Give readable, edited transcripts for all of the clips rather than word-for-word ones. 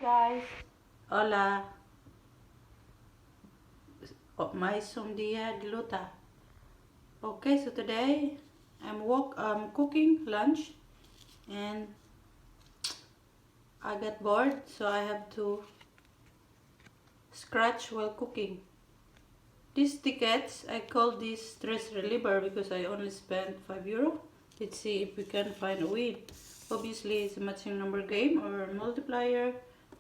guys. Hola. Mais un día de luta. Okay, so today I'm cooking lunch and I got bored, so I have to scratch while cooking. These tickets, I call this stress reliever because I only spent €5. Let's see if we can find a win. Obviously, it's a matching number game or multiplier,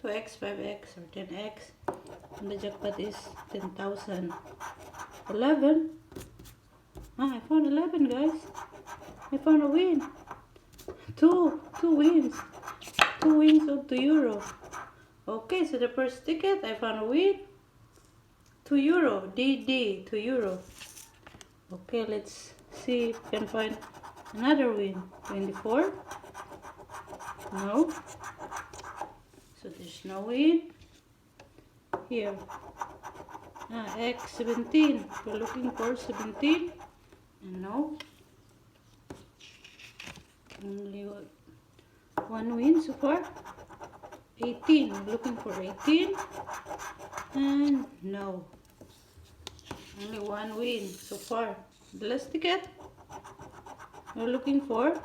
2x, 5x, or 10x. And the jackpot is 10,000. 11. I found 11, guys. I found a win. Two wins. 2 wins of €2. Okay, so the first ticket, I found a win. €2. DD, €2. Okay, let's see if we can find another win. 24. No. So there's no win. Here. X 17. We're looking for 17. And no. Only one win so far. 18. We're looking for 18. And no. Only one win so far. The last ticket. We're looking for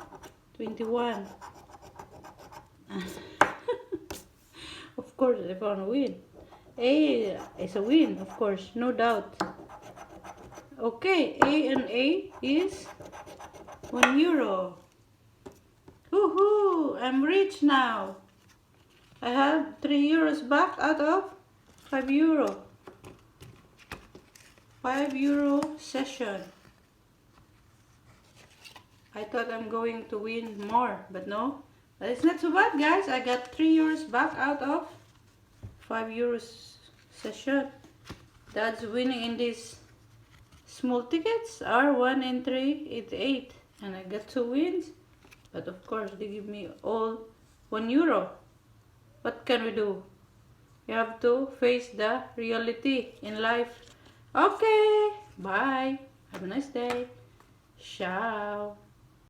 21. Of course, I found a win. A is a win, of course, no doubt. Okay, A and A is €1. Woohoo! I'm rich now. I have €3 back out of €5. €5 session. I thought I'm going to win more, but no. But it's not so bad, guys. I got €3 back out of €5 session. That's winning in these small tickets are 1 and 3, it's 8. And I got 2 wins. But of course, they give me all €1. What can we do? You have to face the reality in life. Okay, bye. Have a nice day. Ciao.